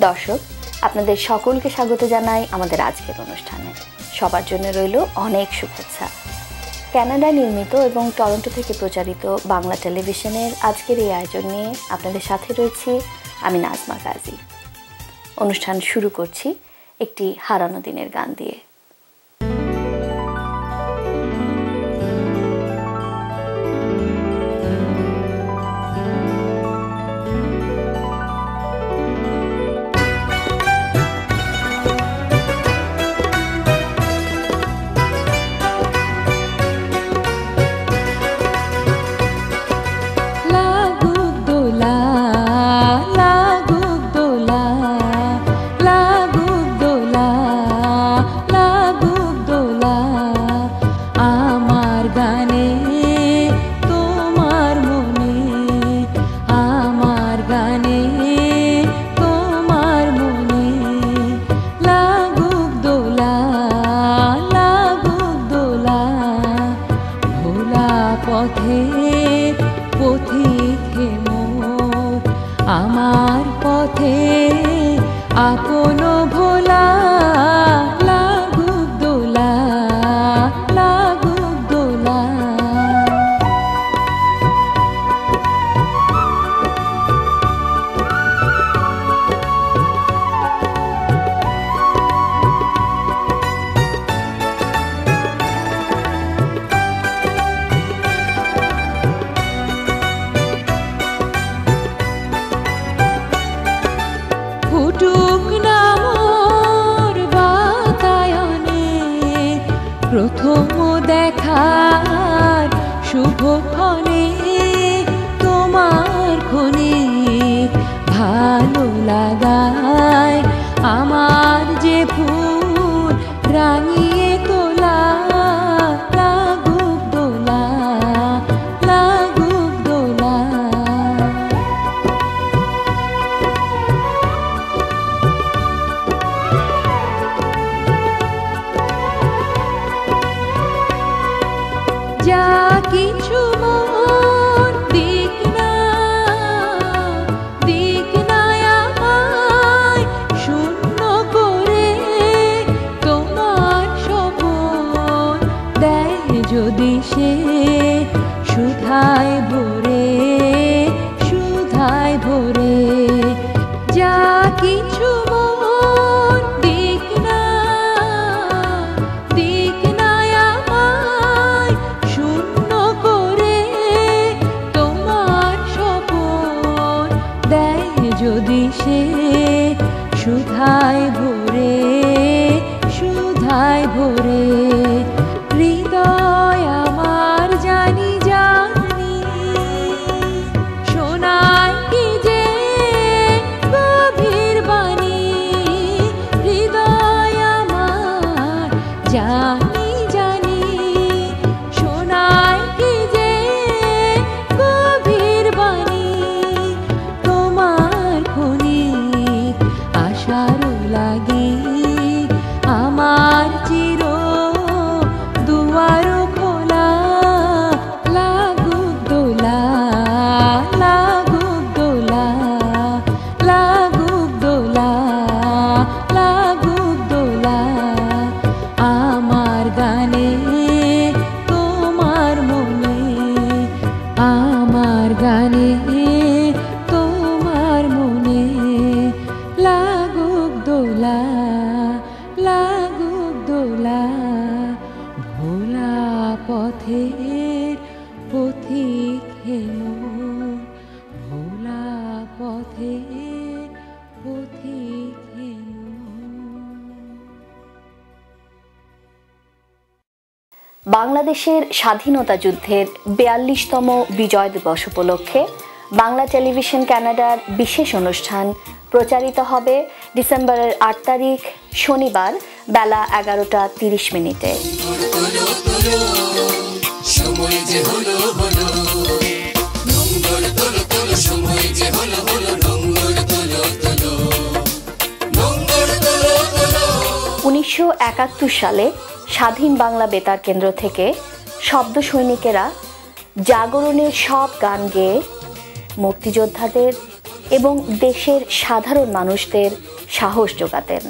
দর্শক, আপনাদের সকলকে স্বাগত জানাই আমাদের আজকের অনুষ্ঠানে। সবার জন্য রইল অনেক শুভেচ্ছা। কানাডায় নির্মিত এবং টরন্টো থেকে প্রচারিত বাংলা টেলিভিশনের আজকের এই আয়োজন নিয়ে আপনাদের সাথে রয়েছি আমি নাজমা গাজী। অনুষ্ঠান শুরু করছি একটি হারানো দিনের গান দিয়ে। প্রথম দেখার শুভক্ষণে তোমার ক্ষণে ভালো লাগায় আমার যে ফুল রাঙিয়ে তোলা, লাগুক দোলা, লাগুক দোলা। যা কিছু মন দিক না আমায় শূন্য করে, তোমার স্বপন দেয় যদি সে সুধায় ভরে, সুধায় ভরে। যা কিছু মন দিক না আমায় শূন্য করে, তোমার স্বপন দেয় যদি সে সুধায় ভরে, সুধায় ভরে। হৃদয় আমার জানি জানি শোনায় কি যে গভীর বাণী, হৃদয় আমার জানি জানি শোনায় কি যে গভীর বাণী। তোমার ক্ষণিক আশারও লাগি আমার চির দুয়ার খোলা, লাগুক দোলা, লাগুক দোলা, লাগুক দোলা, লাগুক দোলা। আমার গানে তোমার মনে, আমার গানে তোমার মনে লাগুক দোলা, লাগুক দোলা। ভোলা পথের পথিক হেমো, ভোলা পথের পথিক হেমো। বাংলাদেশের স্বাধীনতা যুদ্ধের ৪২তম বিজয় দিবস উপলক্ষে বাংলা টেলিভিশন কানাডার বিশেষ অনুষ্ঠান প্রচারিত হবে ডিসেম্বরের ৮ তারিখ শনিবার বেলা ১১:৩০। উনিশশো ১৯৭১ সালে স্বাধীন বাংলা বেতার কেন্দ্র থেকে শব্দ সৈনিকেরা জাগরণের সব গান গেয়ে মুক্তিযোদ্ধাদের এবং দেশের সাধারণ মানুষদের সাহস যোগাতেন।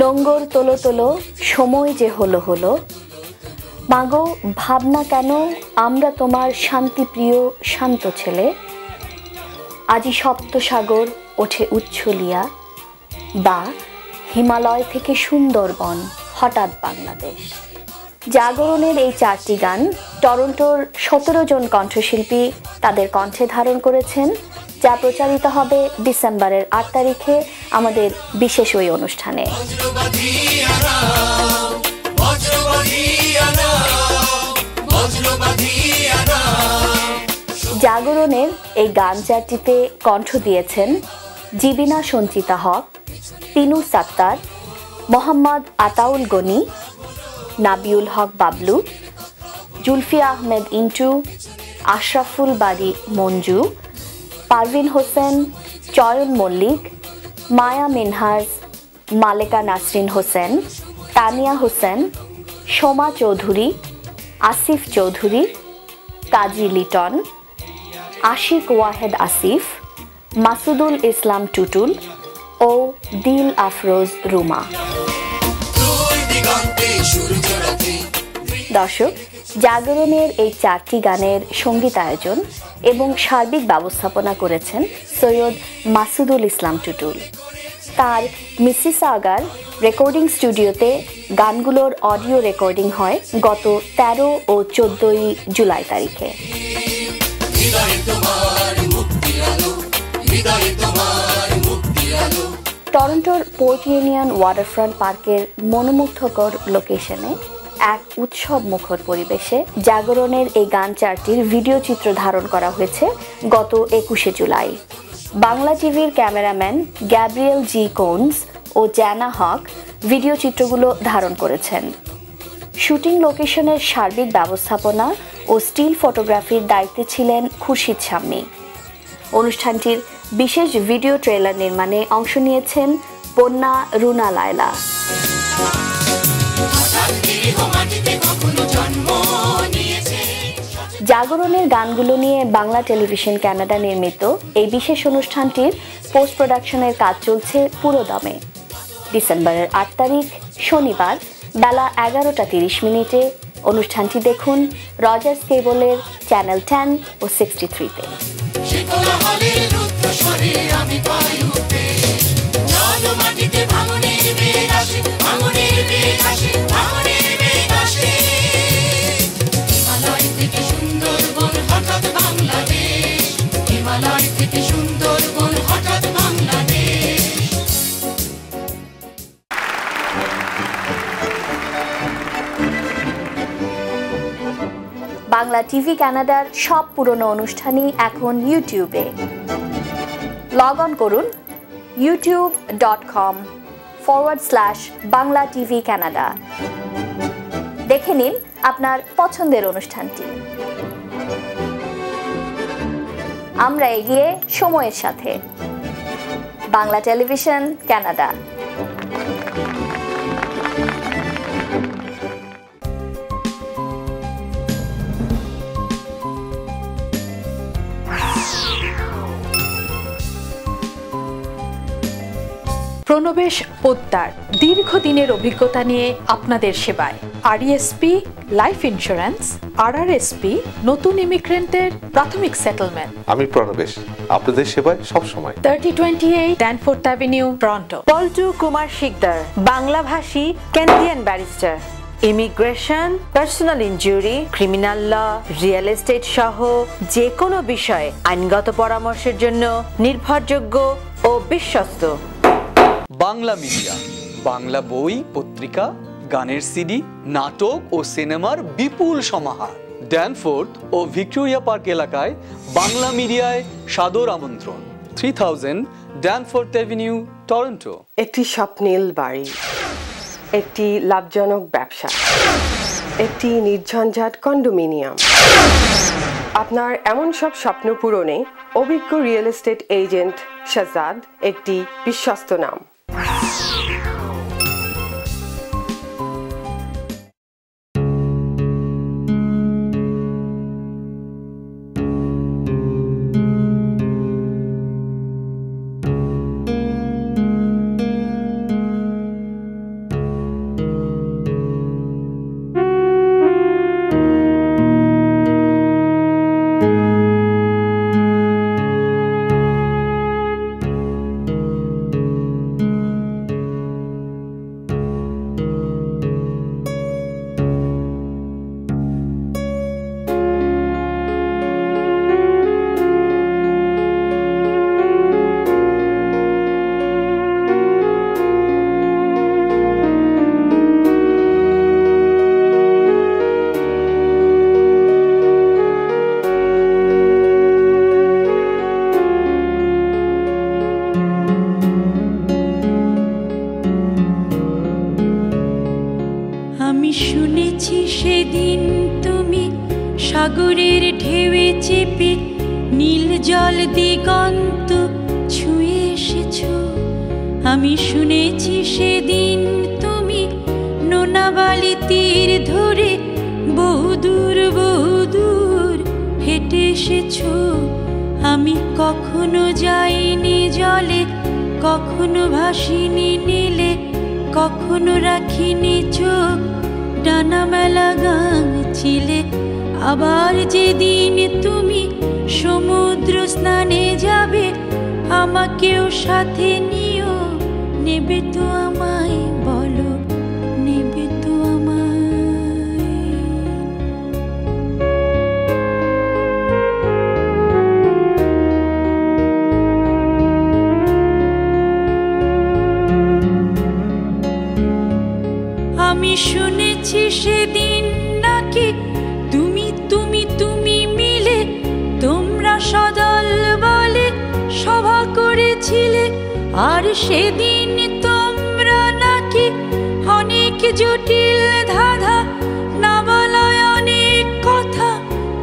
নোঙ্গর তোলো তোলো সময় যে হলো হলো, মাগো ভাবনা কেন আমরা তোমার শান্তিপ্রিয় শান্ত ছেলে, আজি সপ্তসাগর ওঠে উচ্ছলিয়া, বা হিমালয় থেকে সুন্দরবন হঠাৎ বাংলাদেশ। জাগরণের এই 4টি গান টরন্টোর 17 জন কণ্ঠশিল্পী তাদের কণ্ঠে ধারণ করেছেন, যা প্রচারিত হবে ডিসেম্বরের 8 তারিখে আমাদের বিশেষ ওই অনুষ্ঠানে। জাগরণের এই গান 4টিতে কণ্ঠ দিয়েছেন জিবিনা সঞ্চিতা হক, তিনু সাত্তার, মোহাম্মদ আতাউল গনি, নাবিউল হক বাবলু, জুলফিয়া আহমেদ ইন্টু, আশরাফুল বারি মঞ্জু, পারভিন হোসেন, চয়ন মল্লিক, মায়া মিনহাজ, মালেকা নাসরিন হোসেন, তানিয়া হোসেন, সোমা চৌধুরী, আসিফ চৌধুরী, কাজী লিটন, আশিক ওয়াহেদ আসিফ, মাসুদুল ইসলাম টুটুল ও দিল আফরোজ রুমা। দর্শক, জাগরণের এই 4টি গানের সঙ্গীতায়োজন এবং সার্বিক ব্যবস্থাপনা করেছেন সৈয়দ মাসুদুল ইসলাম টুটুল। তার মিসিসাগার রেকর্ডিং স্টুডিওতে গানগুলোর অডিও রেকর্ডিং হয় গত 13 ও 14 জুলাই তারিখে। টরন্টোর পোর্ট ইউনিয়ন ওয়াটারফ্রন্ট পার্কের মনোমুগ্ধকর লোকেশনে এক উৎসব মুখর পরিবেশে জাগরণের এই গান 4টির ভিডিও চিত্র ধারণ করা হয়েছে গত 21 জুলাই। বাংলা টিভির ক্যামেরাম্যান গ্যাব্রিয়েল জি কোনস ও জ্যানা হক ভিডিও চিত্রগুলো ধারণ করেছেন। শুটিং লোকেশনের সার্বিক ব্যবস্থাপনা ও স্টিল ফটোগ্রাফির দায়িত্বে ছিলেন খুরশিদ শাম্মী। অনুষ্ঠানটির বিশেষ ভিডিও ট্রেলার নির্মাণে অংশ নিয়েছেন বন্যা রুনা লায়লা। জাগরণের গানগুলো নিয়ে বাংলা টেলিভিশন কানাডা নির্মিত এই বিশেষ অনুষ্ঠানটির পোস্ট প্রোডাকশনের কাজ চলছে পুরোদমে। ডিসেম্বরের 8 তারিখ শনিবার বেলা 11:30 অনুষ্ঠানটি দেখুন রজার্স কেবলের চ্যানেল 10 ও 63-তে। বাংলা টিভি কানাডার সব পুরনো অনুষ্ঠানই এখন ইউটিউবে। লগ অন করুন youtube.com/Bangla TV Canada। দেখে নিন আপনার পছন্দের অনুষ্ঠানটি। আমরা এগিয়ে সময়ের সাথে। Bangla television Canada. প্রণবেশ পোদ্দার দীর্ঘদিনের অভিজ্ঞতা নিয়ে আপনাদের সেবায়। আরইএসপি লাইফ ইন্স্যুরেন্স, আরআরএসপি নতুন ইমিগ্রেন্টের প্রাথমিক সেটেলমেন্ট। আমি প্রণবেশ, আপনাদের সেবায় সবসময়। 3028 Danforth avenue, Toronto. Poltu Kumar Sikdar, বাংলাভাষী Canadian barrister. Immigration, personal injury, criminal law, real estate সহ যে কোনো বিষয়ে আইনগত পরামর্শের জন্য নির্ভরযোগ্য ও বিশ্বস্ত। বাংলা মিডিয়া, বাংলা বই, পত্রিকা, গানের সিডি, নাটক ও সিনেমার বিপুল সমাহার। ড্যানফোর্থ ও ভিক্টোরিয়া পার্ক এলাকায় বাংলা মিডিয়ায় সাদর আমন্ত্রণ। 3000 ড্যানফোর্থ অ্যাভিনিউ, টরন্টো। একটি স্বপ্নীল বাড়ি, একটি লাভজনক ব্যবসা, একটি নির্ঝঞ্ঝাট কন্ডোমিনিয়াম। আপনার এমন সব স্বপ্ন পূরণে অভিজ্ঞ রিয়েল এস্টেট এজেন্ট শাহজাদ একটি বিশ্বস্ত নাম। শুনেছি সেদিন তুমি সাগরের ঢেউয়ে চেপে নীল জল দিগন্ত ছুঁয়ে এসেছো। আমি শুনেছি সেদিন তুমি নোনাবালি তীর ধরে বহুদূর বহুদূর হেঁটে এসেছো। আমি কখনো যাইনি জলে, কখনো ভাসিনি নীলে, কখনো রাখিনি চোখ ডানা মেলা গাং ছিলে। আবার যেদিন তুমি সমুদ্র স্নানে যাবে, আমাকেও সাথে নিও, নেবে তো আমায়, বলো নেবে তো আমায়। আমি শুনেছি সেদিন নাকি তুমি তুমি তুমি মিলে তোমরা সদল বলে সভা করেছিলে। আর সেদিন তোমরা নাকি অনেক জটিল ধাঁধা না বলায় অনেক কথা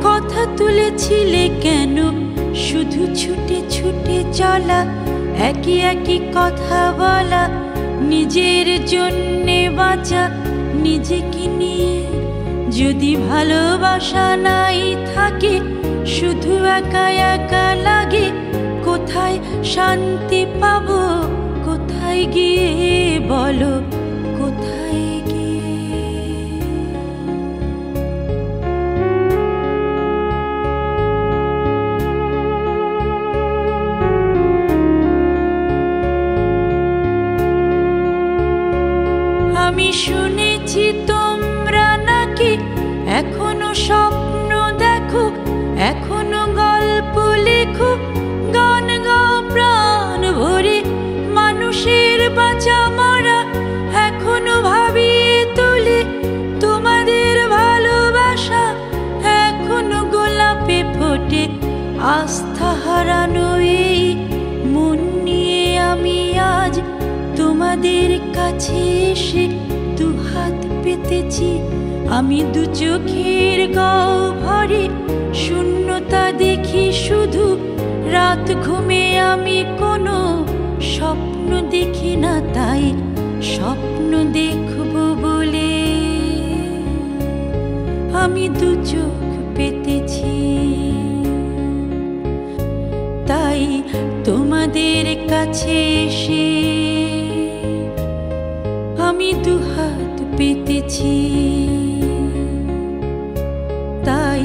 কথা তুলেছিলে। কেন শুধু ছুটে ছুটে চলা, একই একই কথা বলা, নিজের জন্যে বাঁচা, নিজেকে নিয়ে। যদি ভালোবাসা নাই থাকে, শুধু একা একা লাগে, কোথায় শান্তি পাবো, কোথায় গিয়ে, বলো কোথায় গিয়ে। আমি শুনেছি তোমরা নাকি এখনো স্বপ্ন দেখো, এখনো গল্প লেখো, গান গাও প্রাণ ভরে, মানুষের বাঁচা মরা এখনো ভাবিয়ে তোলে। তোমাদের ভালোবাসা এখনো গোলাপে ফোটে। আস্থা হারানো এই মন নিয়ে আমি আজ তোমাদের কাছে এসে দুহাত পেতেছি। আমি দু চোখের গাও ভরে শূন্যতা দেখি শুধু, রাত ঘুমে আমি কোনো স্বপ্ন দেখি না, তাই স্বপ্ন দেখব বলে আমি দু চোখ পেতেছি। তাই তোমাদের কাছে এসে আমি দুহাত পেতেছি। তাই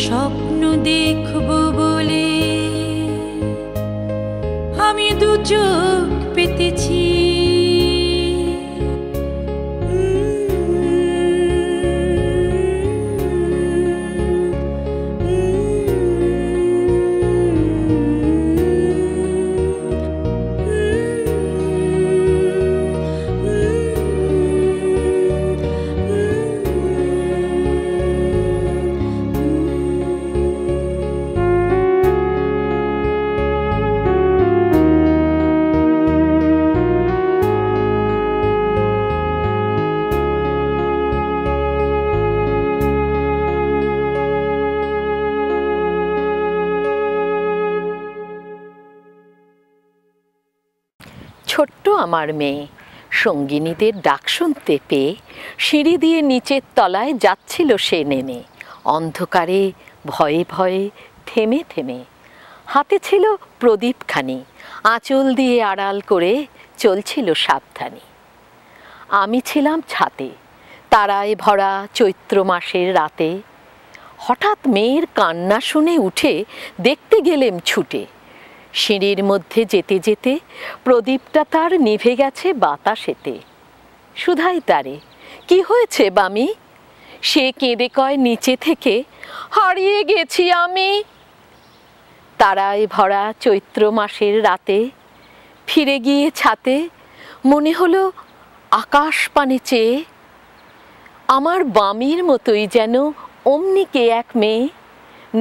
স্বপ্ন দেখব বলে আমি দু চোখ পেতেছি। ছোট্ট আমার মেয়ে সঙ্গিনীদের ডাক শুনতে পেয়ে সিঁড়ি দিয়ে নিচের তলায় যাচ্ছিল সে নেমে, অন্ধকারে ভয়ে ভয়ে থেমে থেমে। হাতে ছিল প্রদীপখানি, আঁচল দিয়ে আড়াল করে চলছিল সাবধানে। আমি ছিলাম ছাতে, তারায় ভরা চৈত্র মাসের রাতে। হঠাৎ মেয়ের কান্না শুনে উঠে দেখতে গেলেম ছুটে। সিঁড়ির মধ্যে যেতে যেতে প্রদীপটা তার নিভে গেছে বাতাসেতে। শুধাই তারে, কি হয়েছে বামি? সে কেঁদে কয় নিচে থেকে, হারিয়ে গেছি আমি। তারায় ভরা চৈত্র মাসের রাতে ফিরে গিয়ে ছাতে মনে হলো আকাশ পানে চেয়ে আমার বামির মতোই যেন অমনি কে এক মেয়ে,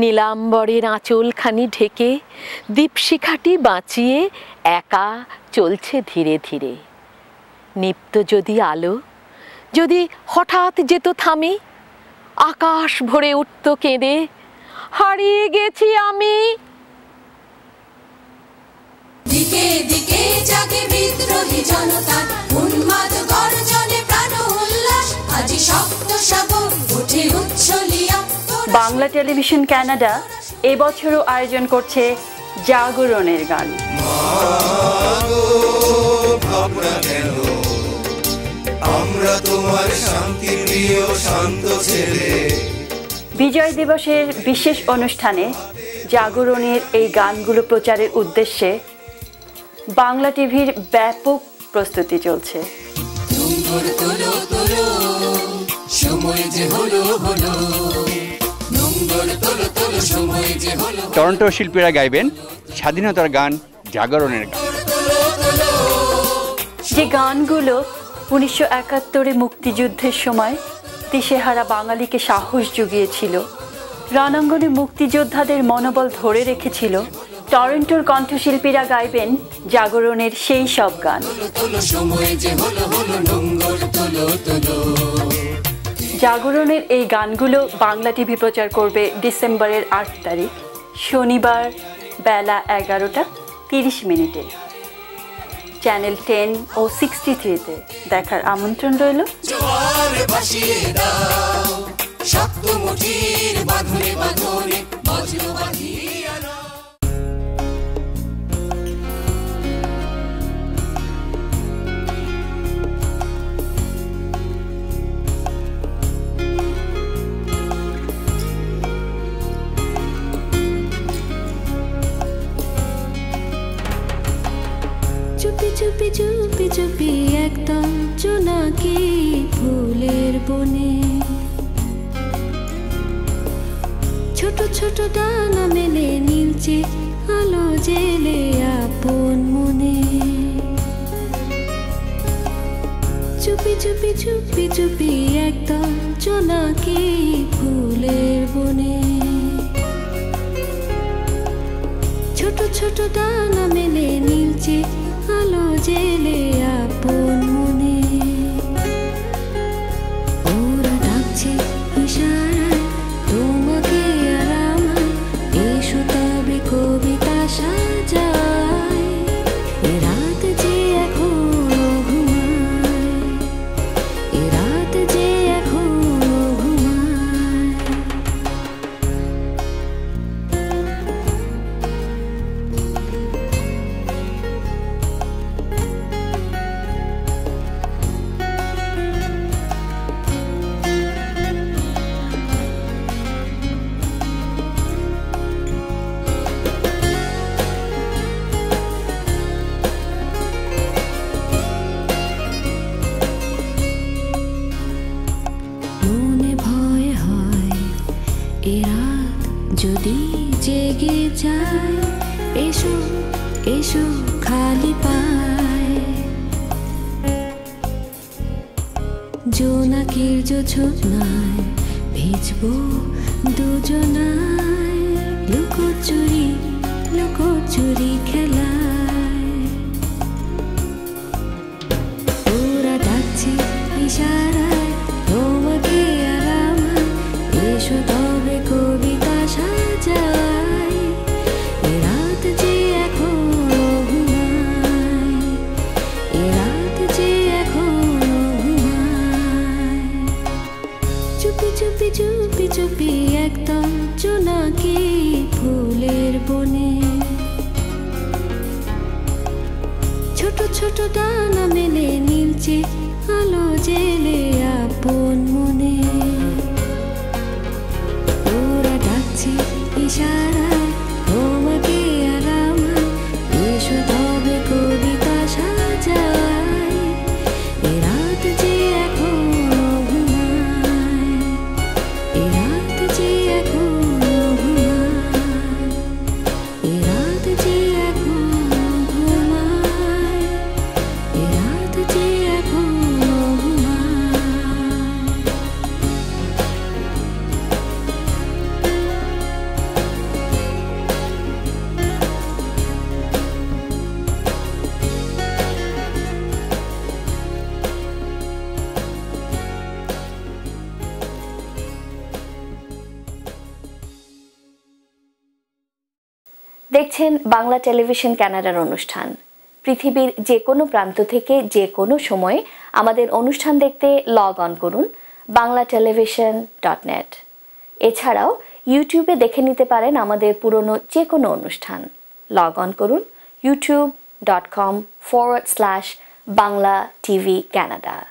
নীলাম্বরের আঁচলখানি ঢেকে দীপশিখাটি বাঁচিয়ে একা চলছে ধীরে ধীরে। নিপ্ত যদি আলো যদি হঠাৎ যেত থামি, আকাশ ভরে উঠত কেঁদে, হারিয়ে গেছি আমি। দিকে দিকে জাগে বিদ্রোহী জনতা, উন্মাদ গর্জনে প্রাণ উল্লাস, আজি শব্দ সাগর ওঠে উচ্ছলিয়া। বাংলা টেলিভিশন কানাডা এবছরও আয়োজন করছে জাগরণের গান। আমরা তোমার শান্তি প্রিয় শান্ত ছেলে। বিজয় দিবসের বিশেষ অনুষ্ঠানে জাগরণের এই গানগুলো প্রচারের উদ্দেশ্যে বাংলা টিভির ব্যাপক প্রস্তুতি চলছে। টরন্টো শিল্পীরা গাইবেন স্বাধীনতার গান, জাগরণের গান। যে গানগুলো 1971 মুক্তিযুদ্ধের সময় দিশেহারা বাঙালিকে সাহস জুগিয়েছিল, রণাঙ্গনে মুক্তিযোদ্ধাদের মনোবল ধরে রেখেছিল, টরন্টোর কণ্ঠশিল্পীরা গাইবেন জাগরণের সেই সব গান। জাগরণের এই গানগুলো বাংলা টিভি প্রচার করবে ডিসেম্বরের 8 তারিখ শনিবার বেলা 11:30 চ্যানেল 10 ও 63-তে দেখার আমন্ত্রণ রইল। চুপি চুপি চুপি চুপি একদম জোনাকি ফুলের বনে, ছোট ছোট ডানা মেলে নীলচে আলো জেলে আপন মনে। চুপি চুপি চুপি চুপি একদম জোনাকি ফুলের বনে, ছোট ছোট ডানা মেলে নীলচে আলো জেলে আপন মনে। ওরা ডাকছে ইশারায় তোমাকে আর আমায়, এসো তবে কবিতা সাজায়। এ রাত যে এখনো ঘুমায়, এ রাত যে এখনো ঘুমায়। মনে ভয় হয় এ রাত যদি জেগে যায়, এসো এসো খালি পায়। জোনাকির জোছনায় ভিজবো দুজনায়, লুকোচুরি লুকোচুরি খেলায়। ওরা ডাকছে ইশারায় তোমাকে আর আমায়, এসো তবে কবিতা সাজায়। এ রাত যে এখনো ঘুমায়, এ রাত যে এখনো ঘুমায়। চুপি চুপি চুপি চুপি একদম জোনাকি ফুলের বনে, ছোট ছোট ডানা মেলে নীলচে আলো জেলে আপন মনে। ওরা ডাকছে ইশারায় তোমাকে আর আমায়, এসো তবে কবিতা সাজায়। এ রাত যে এখনো ঘুমায়, এ রাত যে এখনো ঘুমায়, এ রাত যে এখনো ঘুমায়, এ রাত যে এখনো দেখছেন বাংলা টেলিভিশন কানাডার অনুষ্ঠান। পৃথিবীর যে কোনো প্রান্ত থেকে যে কোনো সময়ে আমাদের অনুষ্ঠান দেখতে লগ অন করুন banglatelevision.net। এছাড়াও ইউটিউবে দেখে নিতে পারেন আমাদের পুরনো যে কোনো অনুষ্ঠান। লগ অন করুন youtube.com/Bangla TV Canada।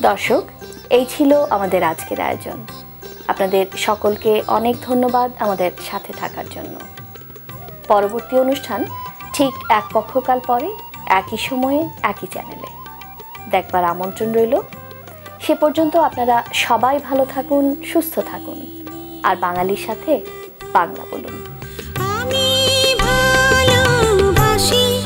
দর্শক, এই ছিল আমাদের আজকের আয়োজন। আপনাদের সকলকে অনেক ধন্যবাদ আমাদের সাথে থাকার জন্য। পরবর্তী অনুষ্ঠান ঠিক এক পক্ষকাল পরে একই সময়ে একই চ্যানেলে দেখবার আমন্ত্রণ রইল। সে পর্যন্ত আপনারা সবাই ভালো থাকুন, সুস্থ থাকুন, আর বাঙালির সাথে বাংলা বলুন। আমি ভালোবাসি।